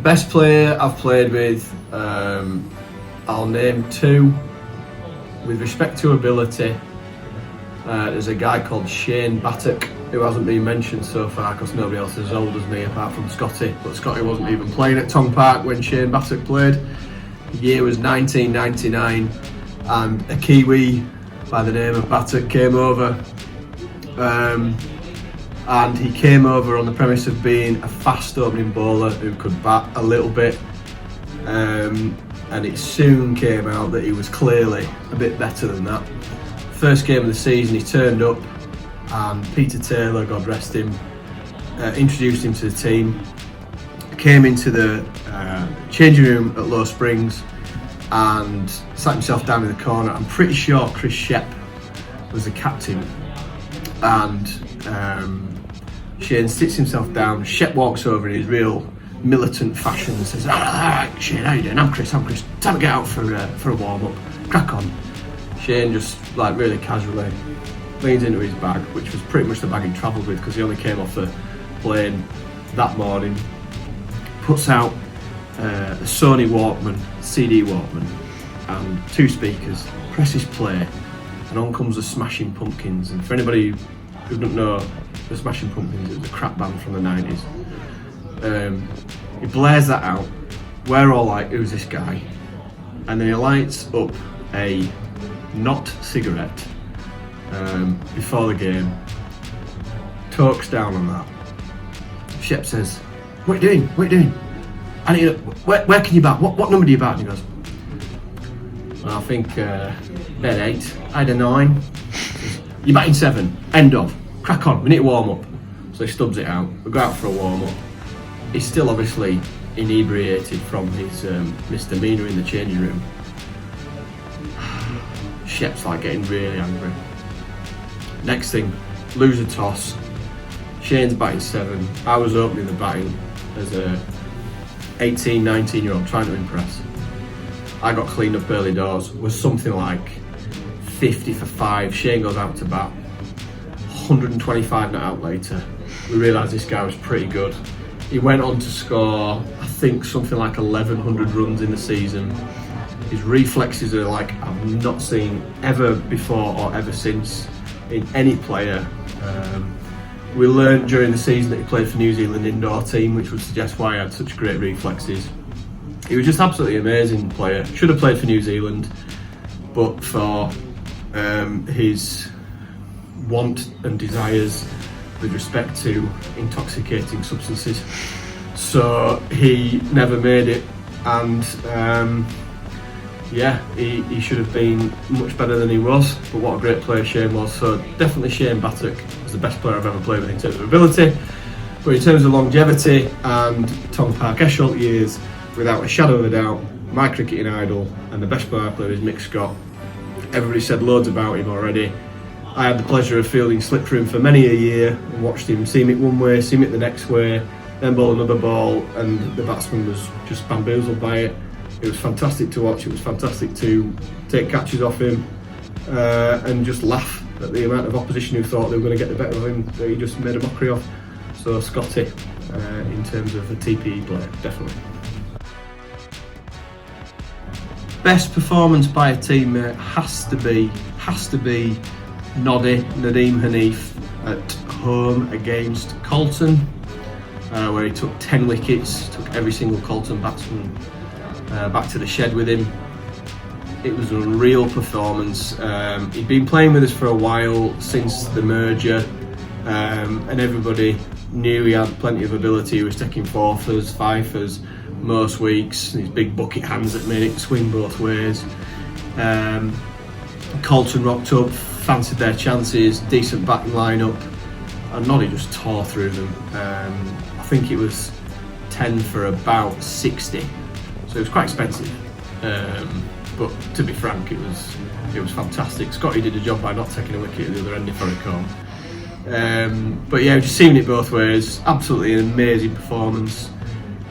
Best player I've played with, I'll name two. With respect to ability, there's a guy called Shane Battock who hasn't been mentioned so far because nobody else is as old as me apart from Scotty. But Scotty wasn't even playing at Tong Park when Shane Battock played. The year was 1999, and a Kiwi by the name of Battock came over. And he came over on the premise of being a fast opening bowler who could bat a little bit, and it soon came out that he was clearly a bit better than that. First game of the season he turned up and Peter Taylor, God rest him, introduced him to the team, came into the changing room at Low Springs and sat himself down in the corner. I'm pretty sure Chris Shep was the captain, and Shane sits himself down. Shep walks over in his real militant fashion and says, "Alright, Shane, how you doing? I'm Chris. Time to get out for a warm up. Crack on." Shane just like really casually leans into his bag, which was pretty much the bag he travelled with because he only came off the plane that morning. Puts out a Sony Walkman, CD Walkman, and two speakers. Presses play, and on comes the Smashing Pumpkins. And for anybody who doesn't know the Smashing Pumpkins, it was a crap band from the 90s. He blares that out. We're all like, who's this guy? And then he lights up a not cigarette before the game, talks down on that. Shep says, what are you doing? I need where can you bat? What number do you bat? And he goes, well, I think bed 8, I had a 9. You're batting 7, end of. Crack on, we need to warm up. So he stubs it out, we go out for a warm up. He's still obviously inebriated from his misdemeanour in the changing room. Shep's like getting really angry. Next thing, lose a toss. Shane's batting 7. I was opening the batting as a 18, 19 year old trying to impress. I got cleaned up early doors, was something like 50 for 5. Shane goes out to bat. 125 not out later. We realised this guy was pretty good. He went on to score, I think, something like 1,100 runs in the season. His reflexes are like I've not seen ever before or ever since in any player. We learned during the season that he played for New Zealand indoor team, which would suggest why he had such great reflexes. He was just absolutely amazing player. Should have played for New Zealand, but for his want and desires with respect to intoxicating substances, so he never made it. And he should have been much better than he was, but what a great player Shane was. So definitely Shane Battock was the best player I've ever played with in terms of ability, but in terms of longevity and Tong Park Esholt years, without a shadow of a doubt, my cricketing idol and the best player I played with is Mick Scott. Everybody said loads about him already. I had the pleasure of fielding slip for him for many a year and watched him seam it one way, seam it the next way, then bowl another ball, and the batsman was just bamboozled by it. It was fantastic to watch. It was fantastic to take catches off him and just laugh at the amount of opposition who thought they were going to get the better of him that he just made a mockery of. So Scotty, in terms of a TPE player, definitely. Best performance by a teammate has to be Noddy, Nadeem Hanif at home against Colton, where he took 10 wickets, took every single Colton batsman back to the shed with him. It was an unreal performance. He'd been playing with us for a while since the merger, and everybody knew he had plenty of ability. He was taking fourthers, fifers most weeks. His big bucket hands that made it swing both ways. Colton rocked up, fancied their chances, decent batting lineup, and Noddy just tore through them. I think it was 10 for about 60, so it was quite expensive. But to be frank, it was fantastic. Scotty did a job by not taking a wicket at the other end if I recall. But yeah, just seeing it both ways, absolutely an amazing performance.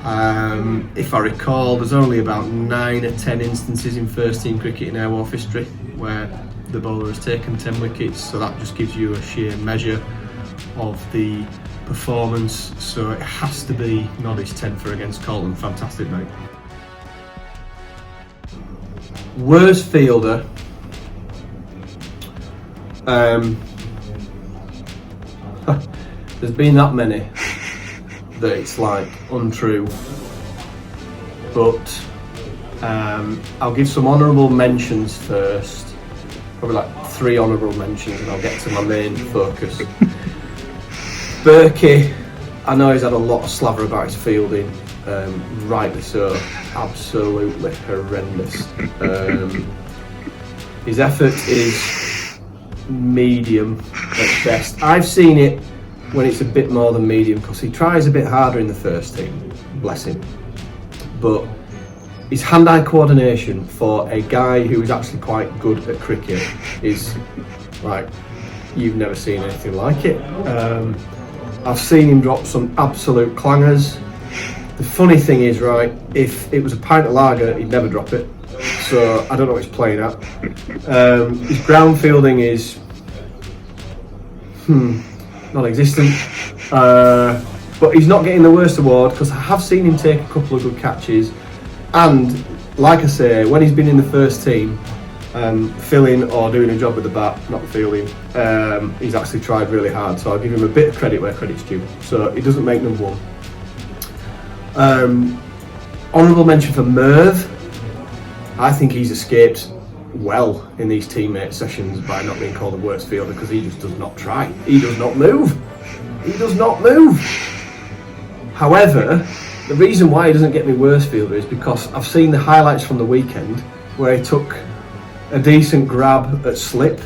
If I recall, there's only about 9 or 10 instances in first team cricket in Airwolf history where the bowler has taken 10 wickets, so that just gives you a sheer measure of the performance, so it has to be Noddy's 10 for against Colton. Fantastic, mate. Worst fielder. There's been that many that it's like untrue, but I'll give some honourable mentions first. Probably like 3 honourable mentions, and I'll get to my main focus. Berkey, I know he's had a lot of slaver about his fielding, rightly so, absolutely horrendous. His effort is medium at best. I've seen it when it's a bit more than medium, because he tries a bit harder in the first team, bless him. But his hand-eye coordination for a guy who is actually quite good at cricket is like, you've never seen anything like it. I've seen him drop some absolute clangers. The funny thing is, right, if it was a pint of lager, he'd never drop it. So I don't know what he's playing at. His ground fielding is non-existent. But he's not getting the worst award, because I have seen him take a couple of good catches. And like I say, when he's been in the first team, filling or doing a job with the bat, not fielding, he's actually tried really hard. So I'll give him a bit of credit where credit's due. So he doesn't make number 1. Honourable mention for Merv. I think he's escaped well in these teammate sessions by not being called the worst fielder, because he just does not try. He does not move. He does not move. However, the reason why he doesn't get me worst fielder is because I've seen the highlights from the weekend where he took a decent grab at slip.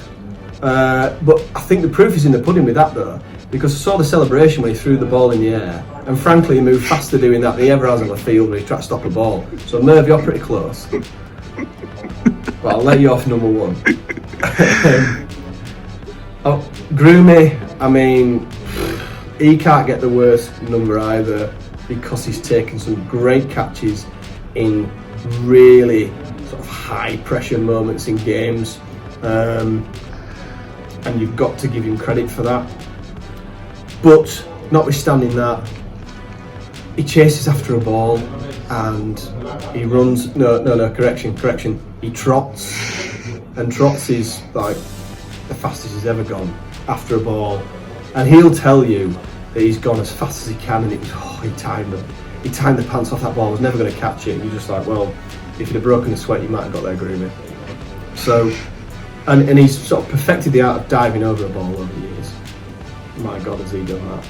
But I think the proof is in the pudding with that, though, because I saw the celebration when he threw the ball in the air, and frankly he moved faster doing that than he ever has on the field when he tried to stop a ball. So Merv, you're pretty close. But I'll let you off number 1. Groomy, I mean, he can't get the worst number either, because he's taken some great catches in really sort of high pressure moments in games, and you've got to give him credit for that. But notwithstanding that, he chases after a ball and he runs, correction, he trots, and trots is like the fastest he's ever gone after a ball, and he'll tell you that he's gone as fast as he can, and he timed the pants off that ball, was never going to catch it, and you're just like, well, if you'd have broken the sweat, you might have got there, Groomy. So, and he's sort of perfected the art of diving over a ball over the years. My God, has he done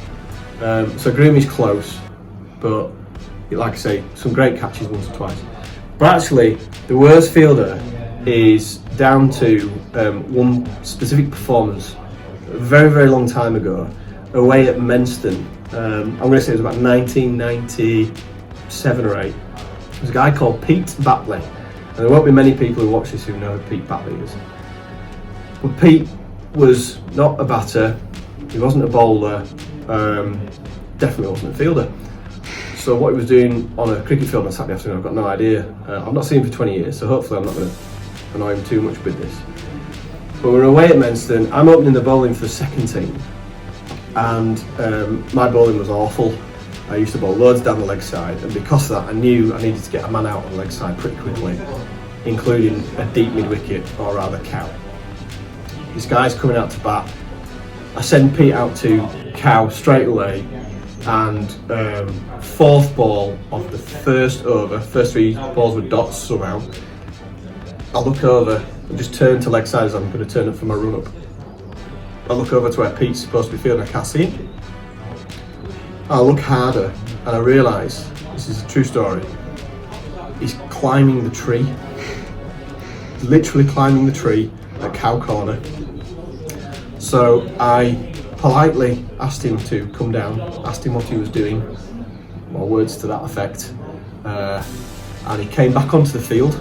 that. So Groomy's close, but like I say, some great catches once or twice. But actually, the worst fielder is down to one specific performance a very, very long time ago, away at Menston. I'm going to say it was about 1997 or 8. There's a guy called Pete Batley, and there won't be many people who watch this who know who Pete Batley is. But Pete was not a batter, he wasn't a bowler, definitely wasn't a fielder. So what he was doing on a cricket field on Saturday afternoon, I've got no idea. I've not seen him for 20 years, so hopefully I'm not going to annoy him too much with this. But we're away at Menston, I'm opening the bowling for the second team, and my bowling was awful. I used to bowl loads down the leg side, and because of that I knew I needed to get a man out on the leg side pretty quickly, including a deep mid-wicket, or rather cow. This guy's coming out to bat. I send Pete out to cow straight away, and fourth ball of the first over, first 3 balls were dots somehow. I look over and just turn to leg side as I'm going to turn up for my run up. I look over to where Pete's supposed to be fielding, I can't see him. I look harder and I realise, this is a true story, he's climbing the tree. Literally climbing the tree at cow corner. So I politely asked him to come down, asked him what he was doing, more words to that effect, and he came back onto the field.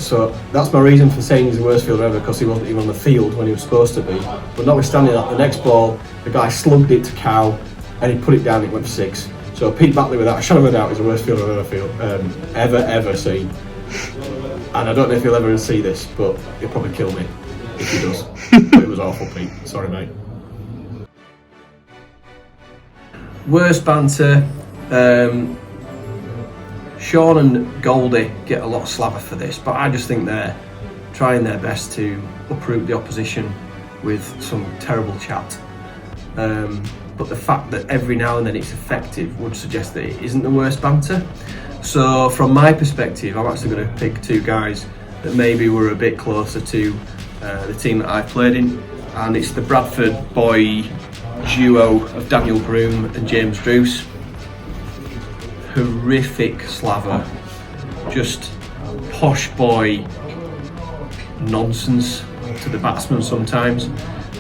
So that's my reason for saying he's the worst fielder ever, because he wasn't even on the field when he was supposed to be. But notwithstanding that, the next ball, the guy slugged it to cow and he put it down, it went for 6. So Pete Batley, without a shadow of a doubt, is the worst fielder I've ever seen. And I don't know if he'll ever see this, but he'll probably kill me if he does. But it was awful, Pete. Sorry, mate. Worst banter. Sean and Goldie get a lot of slaver for this, but I just think they're trying their best to uproot the opposition with some terrible chat. But the fact that every now and then it's effective would suggest that it isn't the worst banter. So from my perspective, I'm actually going to pick two guys that maybe were a bit closer to the team that I've played in, and it's the Bradford boy duo of Daniel Groom and James Druce. Horrific slaver, just posh boy nonsense to the batsman sometimes.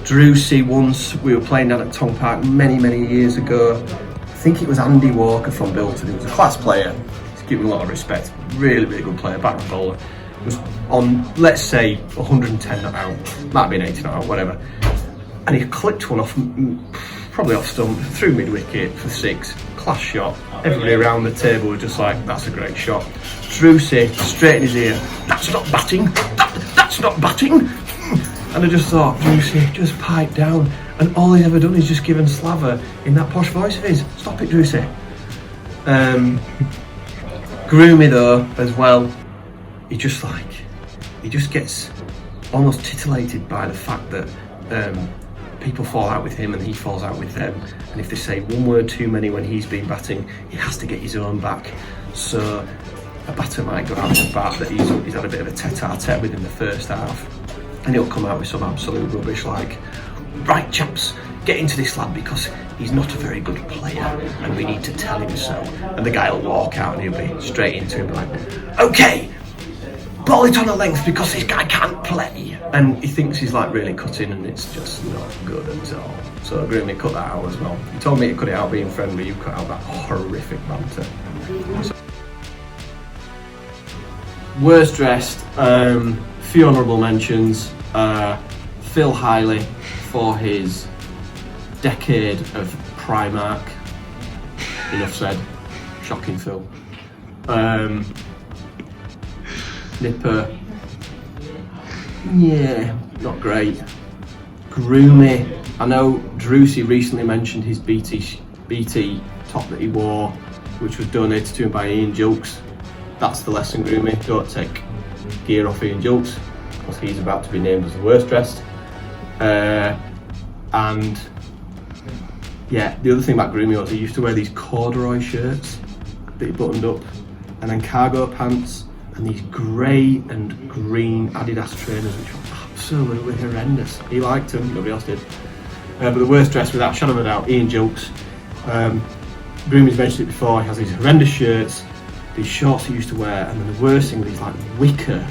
Drucey, once we were playing down at Tong Park many years ago, I think it was Andy Walker from Bilton, he was a class player, he's given a lot of respect, really good player, back bowler, was on, let's say, 110 not out, might have been 80 not out, whatever, and he clipped one off, probably off stump, through mid-wicket for 6, class shot. Everybody around the table was just like, that's a great shot. Drucey, straight in his ear, that's not batting, that's not batting. And I just thought, Drucey, just pipe down. And all he's ever done is just given slaver in that posh voice of his. Stop it, Drucey. Groomy though, as well, he just gets almost titillated by the fact that people fall out with him and he falls out with them, and if they say one word too many when he's been batting, he has to get his own back. So a batter might go out to bat that he's had a bit of a tete-a-tete with in the first half, and he'll come out with some absolute rubbish like, right chaps, get into this lad because he's not a very good player and we need to tell him so. And the guy will walk out and he'll be straight into him like, okay, ball it on a length because this guy can't play. And he thinks he's like really cutting, and it's just not good at all. So Groomy cut that out as well. He told me to cut it out being friendly, you cut out that horrific banter. So, worst dressed, few honourable mentions. Phil Hiley for his decade of Primark. Enough said. Shocking Phil. Nipper, yeah, not great. Groomy, I know Drucey recently mentioned his BT top that he wore, which was donated to him by Ian Julks. That's the lesson, Groomy, don't take gear off Ian Julks, because he's about to be named as the worst dressed. And yeah, the other thing about Groomy was he used to wear these corduroy shirts that he buttoned up, and then cargo pants, and these grey and green Adidas trainers, which were absolutely horrendous. He liked them, nobody else did. But the worst dressed, without shadow of a doubt, Ian Julks. Groomy's mentioned it before, he has these horrendous shirts, these shorts he used to wear, and then the worst thing, these like wicker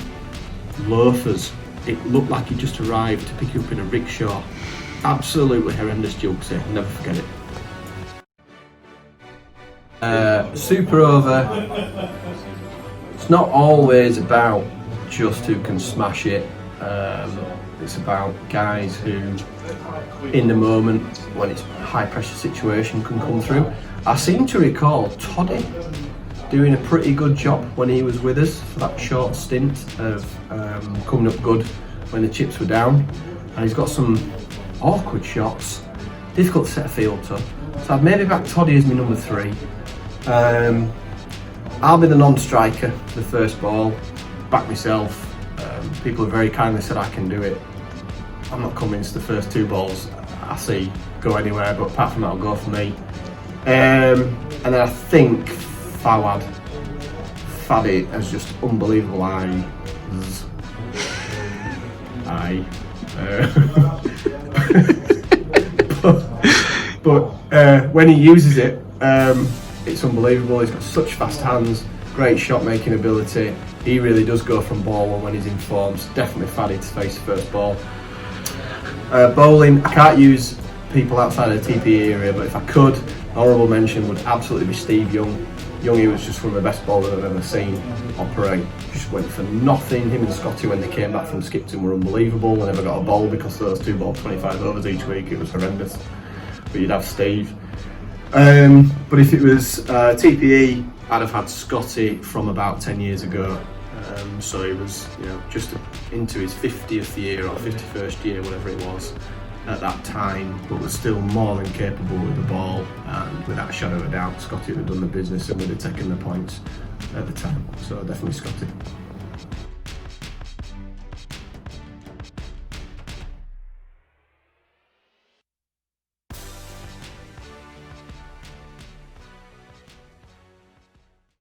loafers. It looked like he just arrived to pick you up in a rickshaw. Absolutely horrendous Julksy, I'll never forget it. Super over. It's not always about just who can smash it. It's about guys who, in the moment, when it's a high pressure situation, can come through. I seem to recall Toddy doing a pretty good job when he was with us for that short stint of coming up good when the chips were down. And he's got some awkward shots, difficult to set a field to. So I'd maybe back Toddy as my number 3. I'll be the non-striker for the first ball, back myself. People have very kindly said I can do it. I'm not convinced the first 2 balls I see go anywhere, but apart from that, I'll go for me. And then I think Faddy has just unbelievable eyes. but when he uses it, it's unbelievable. He's got such fast hands, great shot making ability. He really does go from ball one when he's in form. So definitely Faddy to face the first ball. Bowling, I can't use people outside of the TPE area, but if I could, honourable mention would absolutely be Steve Young. Youngie was just one of the best bowlers I've ever seen operate. Just went for nothing. Him and Scotty, when they came back from Skipton, were unbelievable. They never got a bowl because those 2 bowled 25 overs each week. It was horrendous. But you'd have Steve. But if it was TPE, I'd have had Scotty from about 10 years ago. So he was, just into his 50th year or 51st year, whatever it was. at that time, but was still more than capable with the ball, and without a shadow of a doubt, Scotty would have done the business and would have taken the points at the time. So definitely Scotty.